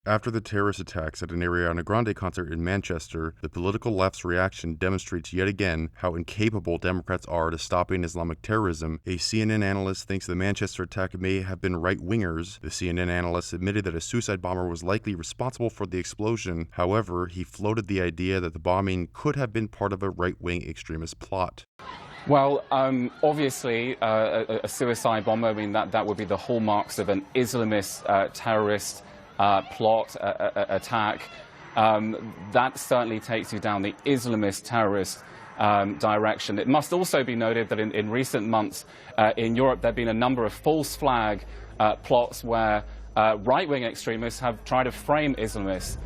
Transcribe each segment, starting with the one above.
After the terrorist attacks at an Ariana Grande concert in Manchester, the political left's reaction demonstrates yet again how incapable Democrats are to stopping Islamic terrorism. A CNN analyst thinks the Manchester attack may have been right-wingers. The CNN analyst admitted that a suicide bomber was likely responsible for the explosion. However, he floated the idea that the bombing could have been part of a right-wing extremist plot. Well, obviously, a suicide bomber, I mean, that would be the hallmarks of an Islamist terrorist plot, attack. That certainly takes you down the Islamist terrorist direction. It must also be noted that in recent months in Europe there have been a number of false flag plots where right-wing extremists have tried to frame Islamists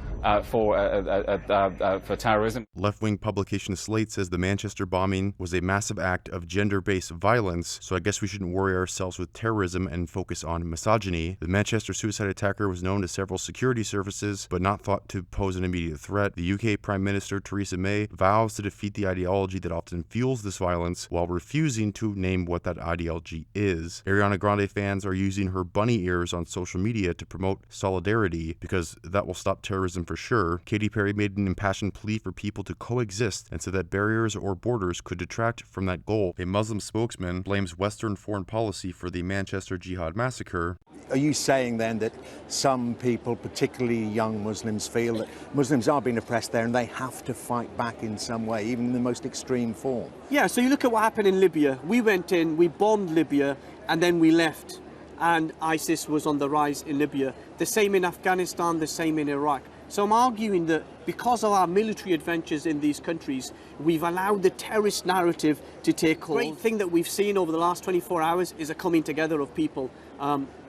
for terrorism. Left-wing publication Slate says the Manchester bombing was a massive act of gender-based violence, so I guess we shouldn't worry ourselves with terrorism and focus on misogyny. The Manchester suicide attacker was known to several security services, but not thought to pose an immediate threat. The UK Prime Minister Theresa May vows to defeat the ideology that often fuels this violence while refusing to name what that ideology is. Ariana Grande fans are using her bunny ears on social media to promote solidarity because that will stop terrorism for sure. Katy Perry made an impassioned plea for people to coexist and said that barriers or borders could detract from that goal. A Muslim spokesman blames Western foreign policy for the Manchester Jihad massacre. Are you saying then that some people, particularly young Muslims, feel that Muslims are being oppressed there and they have to fight back in some way, even in the most extreme form? Yeah, so you look at what happened in Libya. We went in, we bombed Libya, and then we left. And ISIS was on the rise in Libya. The same in Afghanistan, the same in Iraq. So I'm arguing that because of our military adventures in these countries, we've allowed the terrorist narrative to take hold. The great thing that we've seen over the last 24 hours is a coming together of people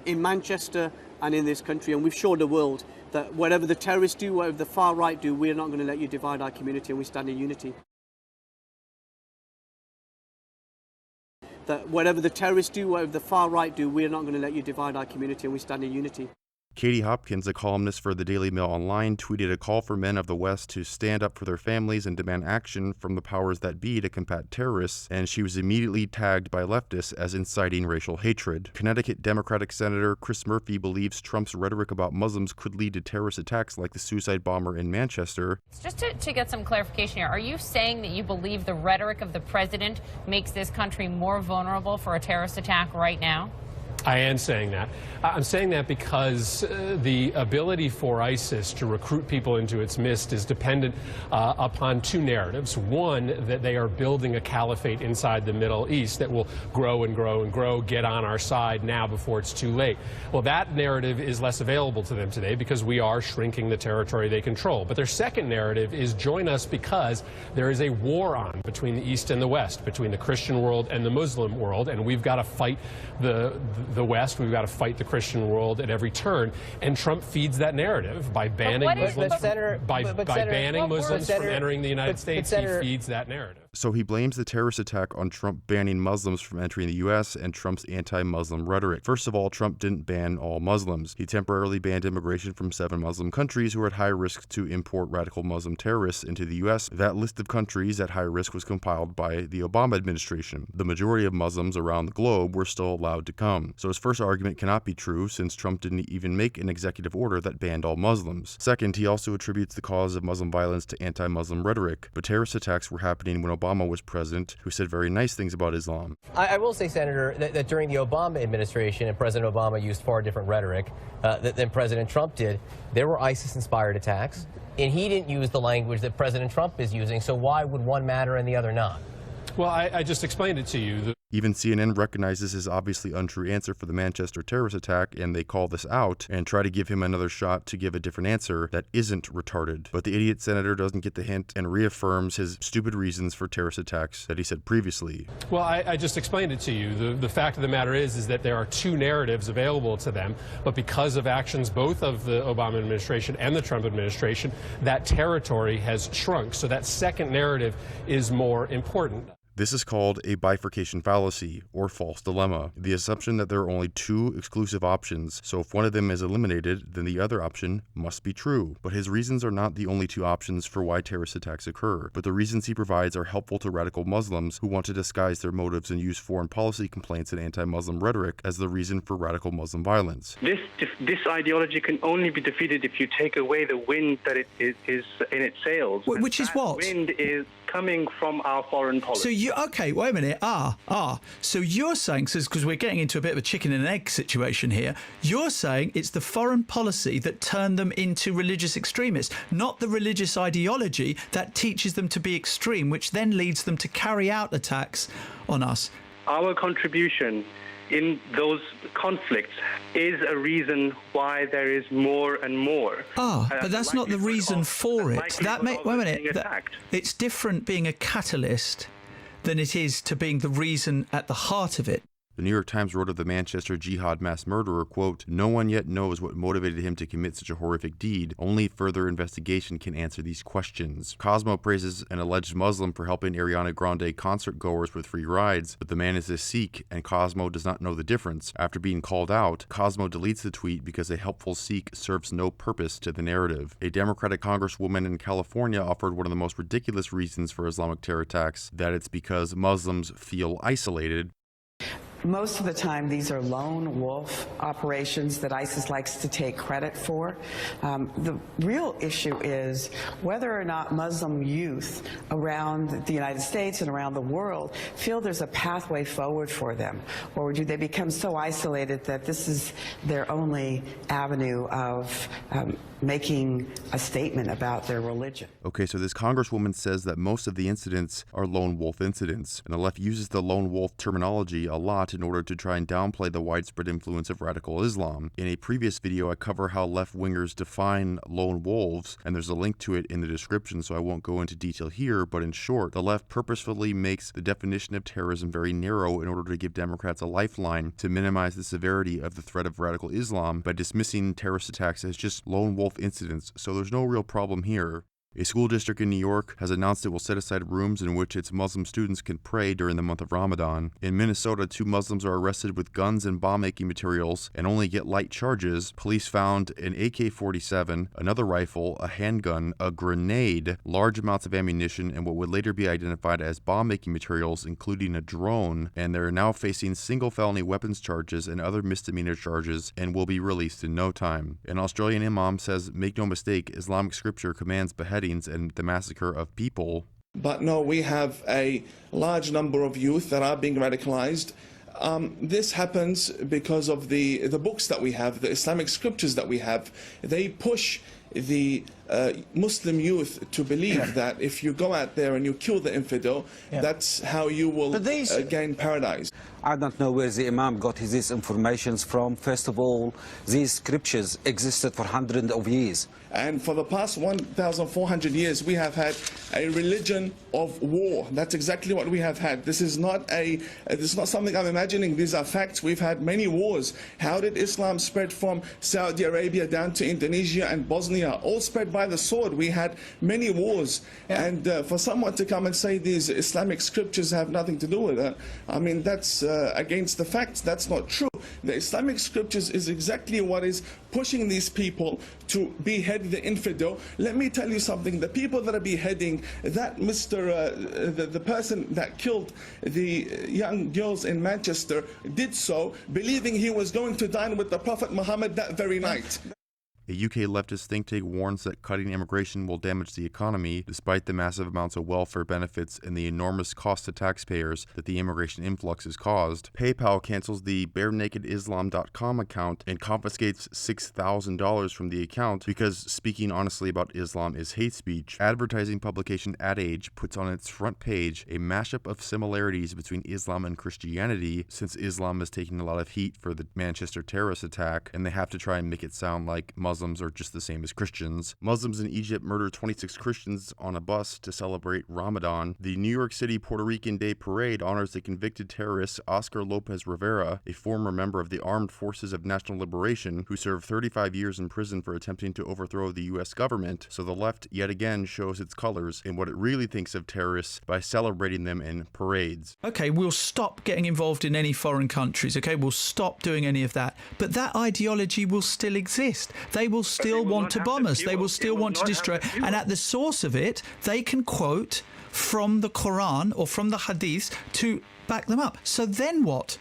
in Manchester and in this country. And we've showed the world that whatever the terrorists do, whatever the far right do, we're not going to let you divide our community, and we stand in unity. That whatever the terrorists do, whatever the far right do, we're not going to let you divide our community, and we stand in unity. Katie Hopkins, a columnist for the Daily Mail Online, tweeted a call for men of the West to stand up for their families and demand action from the powers that be to combat terrorists, and she was immediately tagged by leftists as inciting racial hatred. Connecticut Democratic Senator Chris Murphy believes Trump's rhetoric about Muslims could lead to terrorist attacks like the suicide bomber in Manchester. Just to get some clarification here, are you saying that you believe the rhetoric of the president makes this country more vulnerable for a terrorist attack right now? I am saying that. I'm saying that because the ability for ISIS to recruit people into its midst is dependent upon two narratives. One, that they are building a caliphate inside the Middle East that will grow and grow and grow, get on our side now before it's too late. Well, that narrative is less available to them today because we are shrinking the territory they control. But their second narrative is join us because there is a war on between the East and the West, between the Christian world and the Muslim world, and we've got to fight the West, we've got to fight the Christian world at every turn, and Trump feeds that narrative by banning Muslims from entering the United States. He feeds that narrative. So he blames the terrorist attack on Trump banning Muslims from entering the U.S. and Trump's anti-Muslim rhetoric. First of all, Trump didn't ban all Muslims. He temporarily banned immigration from 7 Muslim countries who are at high risk to import radical Muslim terrorists into the U.S. That list of countries at high risk was compiled by the Obama administration. The majority of Muslims around the globe were still allowed to come. So his first argument cannot be true since Trump didn't even make an executive order that banned all Muslims. Second, he also attributes the cause of Muslim violence to anti-Muslim rhetoric. But terrorist attacks were happening when Obama was president, who said very nice things about Islam. I will say, Senator, that during the Obama administration, and President Obama used far different rhetoric than President Trump did, there were ISIS-inspired attacks, and he didn't use the language that President Trump is using, so why would one matter and the other not? Well, I just explained it to you. Even CNN recognizes his obviously untrue answer for the Manchester terrorist attack, and they call this out and try to give him another shot to give a different answer that isn't retarded. But the idiot senator doesn't get the hint and reaffirms his stupid reasons for terrorist attacks that he said previously. Well, I just explained it to you. The fact of the matter is that there are two narratives available to them, but because of actions both of the Obama administration and the Trump administration, that territory has shrunk. So that second narrative is more important. This is called a bifurcation fallacy, or false dilemma, the assumption that there are only two exclusive options, so if one of them is eliminated, then the other option must be true. But his reasons are not the only two options for why terrorist attacks occur, but the reasons he provides are helpful to radical Muslims who want to disguise their motives and use foreign policy complaints and anti-Muslim rhetoric as the reason for radical Muslim violence. This ideology can only be defeated if you take away the wind that it is in its sails. Which is what? Wind is coming from our foreign policy. So okay, wait a minute. So you're saying, because we're getting into a bit of a chicken and egg situation here, you're saying it's the foreign policy that turned them into religious extremists, not the religious ideology that teaches them to be extreme, which then leads them to carry out attacks on us. Our contribution in those conflicts is a reason why there is more and more. But that's not the reason for it. Wait a minute. It's different being a catalyst than it is to being the reason at the heart of it. The New York Times wrote of the Manchester jihad mass murderer, quote, "No one yet knows what motivated him to commit such a horrific deed. Only further investigation can answer these questions." Cosmo praises an alleged Muslim for helping Ariana Grande concert goers with free rides, but the man is a Sikh, and Cosmo does not know the difference. After being called out, Cosmo deletes the tweet because a helpful Sikh serves no purpose to the narrative. A Democratic congresswoman in California offered one of the most ridiculous reasons for Islamic terror attacks, that it's because Muslims feel isolated. Most of the time, these are lone wolf operations that ISIS likes to take credit for. The real issue is whether or not Muslim youth around the United States and around the world feel there's a pathway forward for them, or do they become so isolated that this is their only avenue of making a statement about their religion. Okay, so this congresswoman says that most of the incidents are lone wolf incidents, and the left uses the lone wolf terminology a lot in order to try and downplay the widespread influence of radical Islam. In a previous video, I cover how left-wingers define lone wolves, and there's a link to it in the description, so I won't go into detail here, but in short, the left purposefully makes the definition of terrorism very narrow in order to give Democrats a lifeline to minimize the severity of the threat of radical Islam by dismissing terrorist attacks as just lone wolf incidents, so there's no real problem here. A school district in New York has announced it will set aside rooms in which its Muslim students can pray during the month of Ramadan. In Minnesota, 2 Muslims are arrested with guns and bomb-making materials and only get light charges. Police found an AK-47, another rifle, a handgun, a grenade, large amounts of ammunition, and what would later be identified as bomb-making materials, including a drone, and they're now facing single felony weapons charges and other misdemeanor charges and will be released in no time. An Australian imam says, "Make no mistake, Islamic scripture commands beheadings and the massacre of people." But no, we have a large number of youth that are being radicalized. This happens because of the books that we have, the Islamic scriptures that we have. They push the Muslim youth to believe that if you go out there and you kill the infidel, that's how you will gain paradise. I don't know where the Imam got his information from. First of all, these scriptures existed for hundreds of years. And for the past 1,400 years, we have had a religion of war. That's exactly what we have had. This is not something I'm imagining. These are facts. We've had many wars. How did Islam spread from Saudi Arabia down to Indonesia and Bosnia? All spread by the sword. We had many wars. And for someone to come and say these Islamic scriptures have nothing to do with it, I mean, that's against the facts. That's not true. The Islamic scriptures is exactly what is pushing these people to behead the infidel. Let me tell you something. The people that are beheading, that the person that killed the young girls in Manchester did so believing he was going to dine with the Prophet Muhammad that very night. A UK leftist think tank warns that cutting immigration will damage the economy, despite the massive amounts of welfare benefits and the enormous cost to taxpayers that the immigration influx has caused. PayPal cancels the barenakedislam.com account and confiscates $6,000 from the account because speaking honestly about Islam is hate speech. Advertising publication Ad Age puts on its front page a mashup of similarities between Islam and Christianity, since Islam is taking a lot of heat for the Manchester terrorist attack, and they have to try and make it sound like Muslims Muslims are just the same as Christians. Muslims in Egypt murdered 26 Christians on a bus to celebrate Ramadan. The New York City Puerto Rican Day Parade honors the convicted terrorist Oscar Lopez Rivera, a former member of the Armed Forces of National Liberation, who served 35 years in prison for attempting to overthrow the U.S. government. So the left yet again shows its colors in what it really thinks of terrorists by celebrating them in parades. Okay, we'll stop getting involved in any foreign countries, okay? We'll stop doing any of that. But that ideology will still exist. They will still want to bomb us. They will still want to destroy. And at the source of it, they can quote from the Quran or from the Hadith to back them up. So then what?